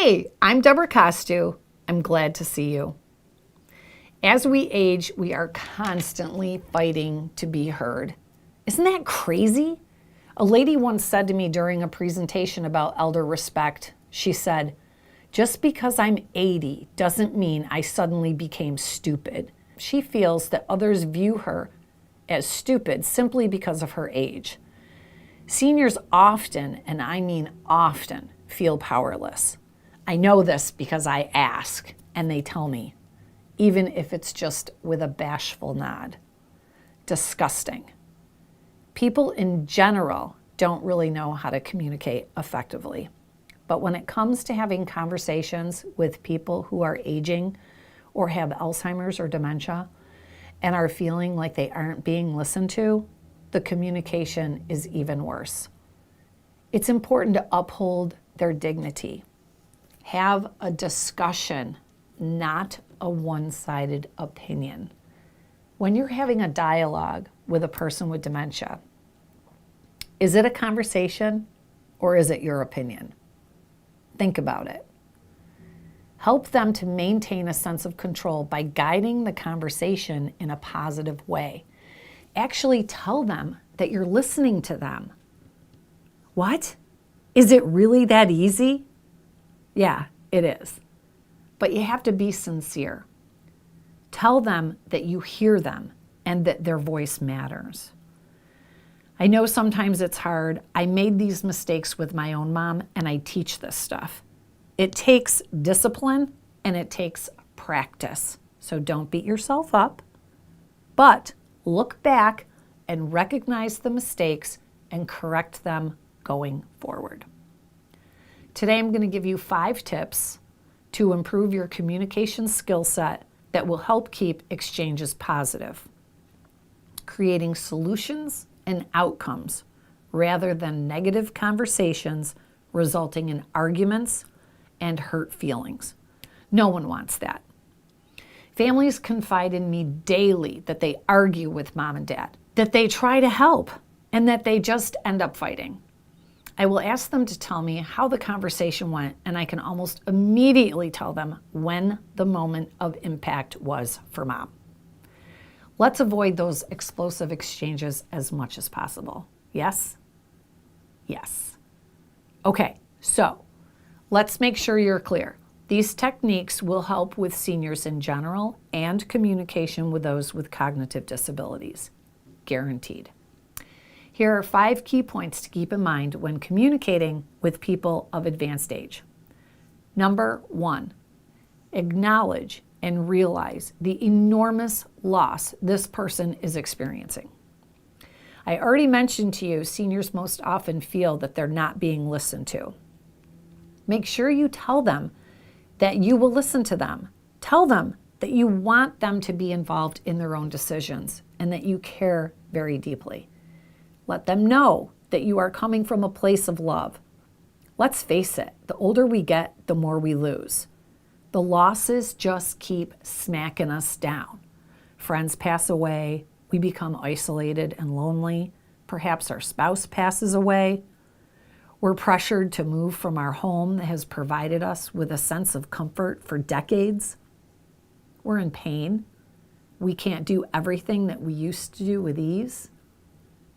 Hey, I'm Debra. I'm glad to see you. As we age, we are constantly fighting to be heard. Isn't that crazy? A lady once said to me during a presentation about elder respect, she said, "Just because I'm 80 doesn't mean I suddenly became stupid." She feels that others view her as stupid simply because of her age. Seniors often, and I mean often, feel powerless. I know this because I ask, and they tell me, even if it's just with a bashful nod. Disgusting. People in general don't really know how to communicate effectively. But when it comes to having conversations with people who are aging or have Alzheimer's or dementia and are feeling like they aren't being listened to, the communication is even worse. It's important to uphold their dignity. Have a discussion, not a one-sided opinion. When you're having a dialogue with a person with dementia, is it a conversation or is it your opinion? Think about it. Help them to maintain a sense of control by guiding the conversation in a positive way. Actually tell them that you're listening to them. What? Is it really that easy? Yeah, it is. But you have to be sincere. Tell them that you hear them and that their voice matters. I know sometimes it's hard. I made these mistakes with my own mom, and I teach this stuff. It takes discipline and it takes practice. So don't beat yourself up, but look back and recognize the mistakes and correct them going forward. Today, I'm going to give you 5 tips to improve your communication skill set that will help keep exchanges positive, creating solutions and outcomes rather than negative conversations resulting in arguments and hurt feelings. No one wants that. Families confide in me daily that they argue with mom and dad, that they try to help, and that they just end up fighting. I will ask them to tell me how the conversation went, and I can almost immediately tell them when the moment of impact was for mom. Let's avoid those explosive exchanges as much as possible. Yes? Yes. Okay, so let's make sure you're clear. These techniques will help with seniors in general and communication with those with cognitive disabilities. Guaranteed. Here are 5 key points to keep in mind when communicating with people of advanced age. Number 1, acknowledge and realize the enormous loss this person is experiencing. I already mentioned to you, seniors most often feel that they're not being listened to. Make sure you tell them that you will listen to them. Tell them that you want them to be involved in their own decisions and that you care very deeply. Let them know that you are coming from a place of love. Let's face it, the older we get, the more we lose. The losses just keep smacking us down. Friends pass away, we become isolated and lonely. Perhaps our spouse passes away. We're pressured to move from our home that has provided us with a sense of comfort for decades. We're in pain. We can't do everything that we used to do with ease.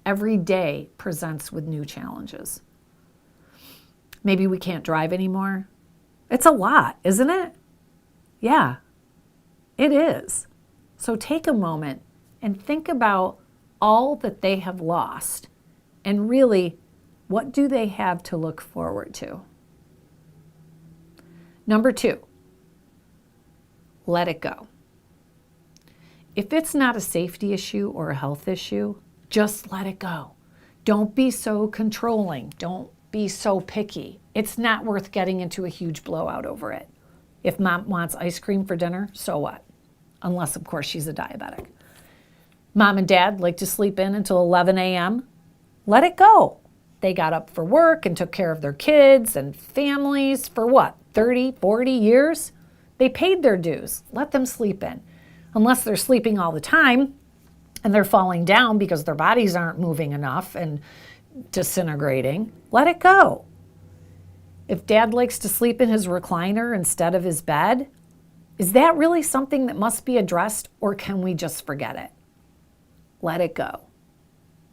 Every day presents with new challenges. Maybe we can't drive anymore. It's a lot, isn't it? Yeah, it is. So take a moment and think about all that they have lost and really, what do they have to look forward to? Number 2, let it go. If it's not a safety issue or a health issue, just let it go. Don't be so controlling. Don't be so picky. It's not worth getting into a huge blowout over it. If mom wants ice cream for dinner, so what? Unless, of course, she's a diabetic. Mom and dad like to sleep in until 11 a.m. Let it go. They got up for work and took care of their kids and families for what, 30, 40 years? They paid their dues. Let them sleep in. Unless they're sleeping all the time and they're falling down because their bodies aren't moving enough and disintegrating, let it go. If dad likes to sleep in his recliner instead of his bed, is that really something that must be addressed, or can we just forget it? Let it go.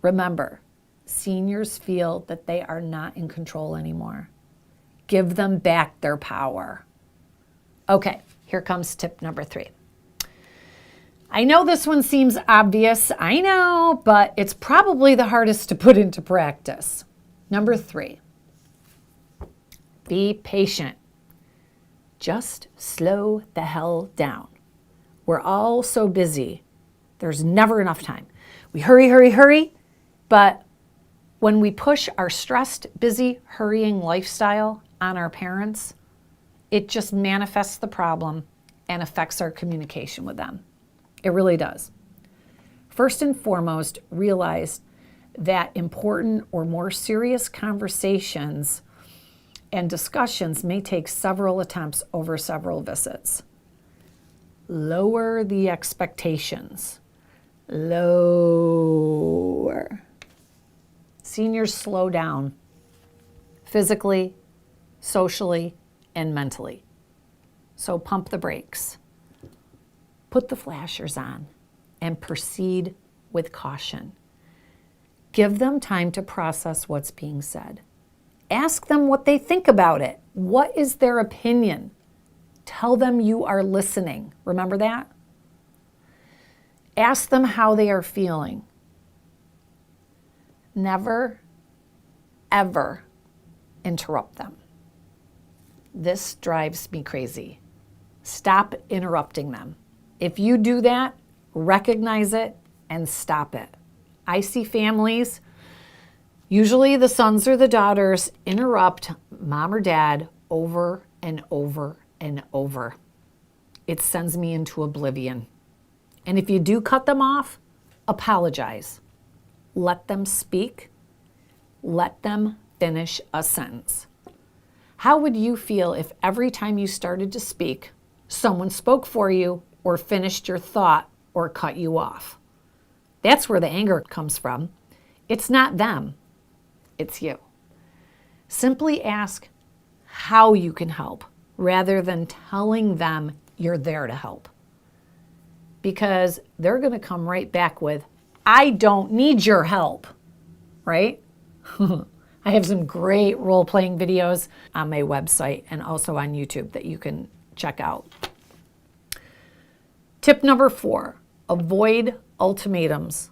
Remember, seniors feel that they are not in control anymore. Give them back their power. Okay, here comes tip number 3. I know this one seems obvious, I know, but it's probably the hardest to put into practice. Number 3, be patient. Just slow the hell down. We're all so busy. There's never enough time. We hurry, but when we push our stressed, busy, hurrying lifestyle on our parents, it just manifests the problem and affects our communication with them. It really does. First and foremost, realize that important or more serious conversations and discussions may take several attempts over several visits. Lower the expectations. Lower. Seniors slow down physically, socially, and mentally. So pump the brakes. Put the flashers on and proceed with caution. Give them time to process what's being said. Ask them what they think about it. What is their opinion? Tell them you are listening. Remember that? Ask them how they are feeling. Never, ever interrupt them. This drives me crazy. Stop interrupting them. If you do that, recognize it and stop it. I see families, usually the sons or the daughters, interrupt mom or dad over and over and over. It sends me into oblivion. And if you do cut them off, apologize. Let them speak. Let them finish a sentence. How would you feel if every time you started to speak, someone spoke for you or finished your thought or cut you off? That's where the anger comes from. It's not them, it's you. Simply ask how you can help rather than telling them you're there to help. Because they're going to come right back with, I don't need your help, right? I have some great role-playing videos on my website and also on YouTube that you can check out. Tip number 4, avoid ultimatums.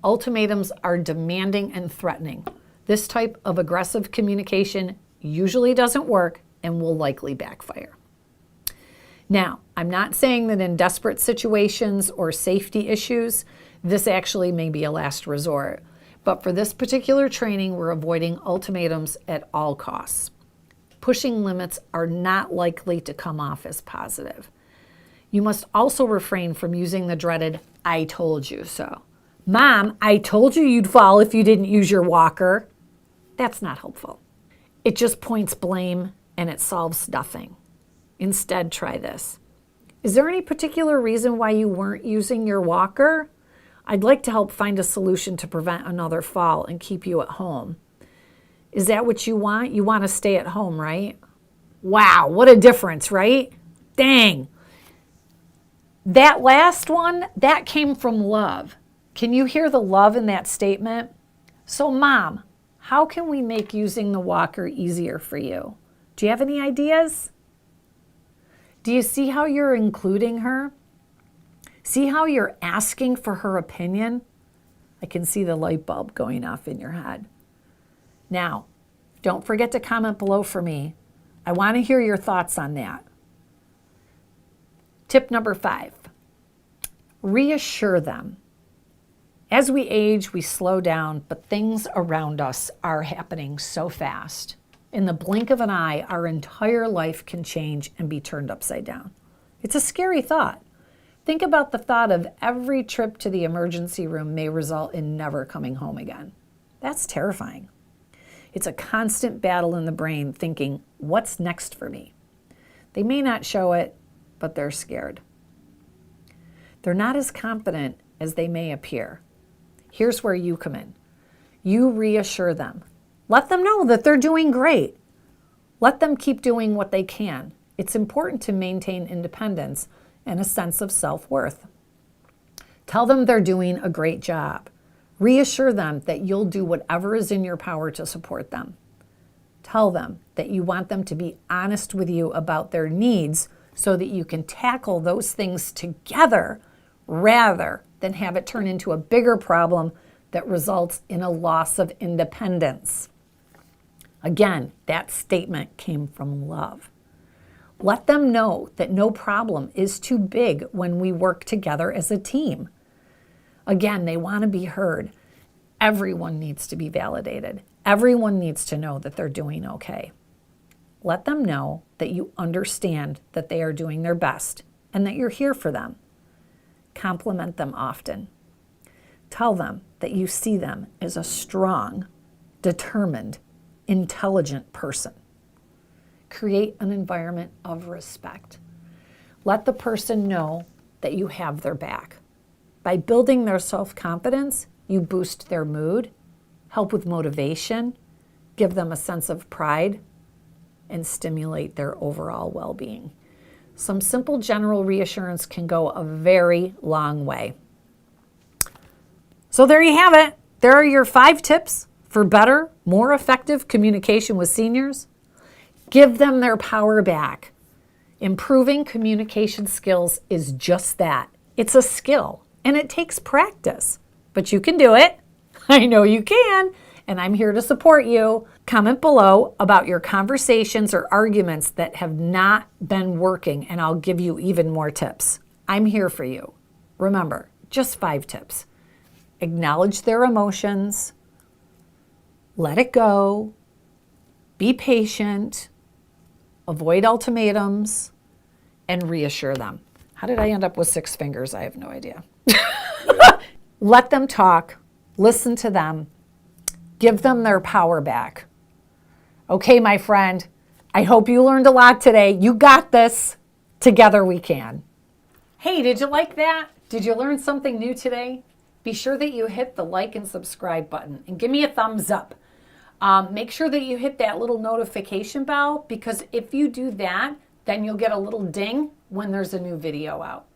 Ultimatums are demanding and threatening. This type of aggressive communication usually doesn't work and will likely backfire. Now, I'm not saying that in desperate situations or safety issues, this actually may be a last resort. But for this particular training, we're avoiding ultimatums at all costs. Pushing limits are not likely to come off as positive. You must also refrain from using the dreaded, I told you so. Mom, I told you you'd fall if you didn't use your walker. That's not helpful. It just points blame and it solves nothing. Instead, try this. Is there any particular reason why you weren't using your walker? I'd like to help find a solution to prevent another fall and keep you at home. Is that what you want? You want to stay at home, right? Wow, what a difference, right? Dang. That last one, that came from love. Can you hear the love in that statement? So, Mom, how can we make using the walker easier for you? Do you have any ideas? Do you see how you're including her? See how you're asking for her opinion? I can see the light bulb going off in your head. Now, don't forget to comment below for me. I want to hear your thoughts on that. Tip number 5, reassure them. As we age, we slow down, but things around us are happening so fast. In the blink of an eye, our entire life can change and be turned upside down. It's a scary thought. Think about the thought of every trip to the emergency room may result in never coming home again. That's terrifying. It's a constant battle in the brain thinking, what's next for me? They may not show it, but they're scared. They're not as confident as they may appear. Here's where you come in. You reassure them. Let them know that they're doing great. Let them keep doing what they can. It's important to maintain independence and a sense of self-worth. Tell them they're doing a great job. Reassure them that you'll do whatever is in your power to support them. Tell them that you want them to be honest with you about their needs so that you can tackle those things together rather than have it turn into a bigger problem that results in a loss of independence. Again, that statement came from love. Let them know that no problem is too big when we work together as a team. Again, they want to be heard. Everyone needs to be validated. Everyone needs to know that they're doing okay. Let them know that you understand that they are doing their best and that you're here for them. Compliment them often. Tell them that you see them as a strong, determined, intelligent person. Create an environment of respect. Let the person know that you have their back. By building their self-confidence, you boost their mood, help with motivation, give them a sense of pride, and stimulate their overall well-being. Some simple general reassurance can go a very long way. So there you have it. There are your 5 tips for better, more effective communication with seniors. Give them their power back. Improving communication skills is just that. It's a skill, and it takes practice. But you can do it. I know you can, and I'm here to support you. Comment below about your conversations or arguments that have not been working, and I'll give you even more tips. I'm here for you. Remember, just 5 tips. Acknowledge their emotions. Let it go. Be patient. Avoid ultimatums. And reassure them. How did I end up with 6 fingers? I have no idea. Let them talk. Listen to them. Give them their power back. Okay, my friend, I hope you learned a lot today. You got this. Together we can. Hey, did you like that? Did you learn something new today? Be sure that you hit the like and subscribe button and give me a thumbs up. Make sure that you hit that little notification bell, because if you do that, then you'll get a little ding when there's a new video out.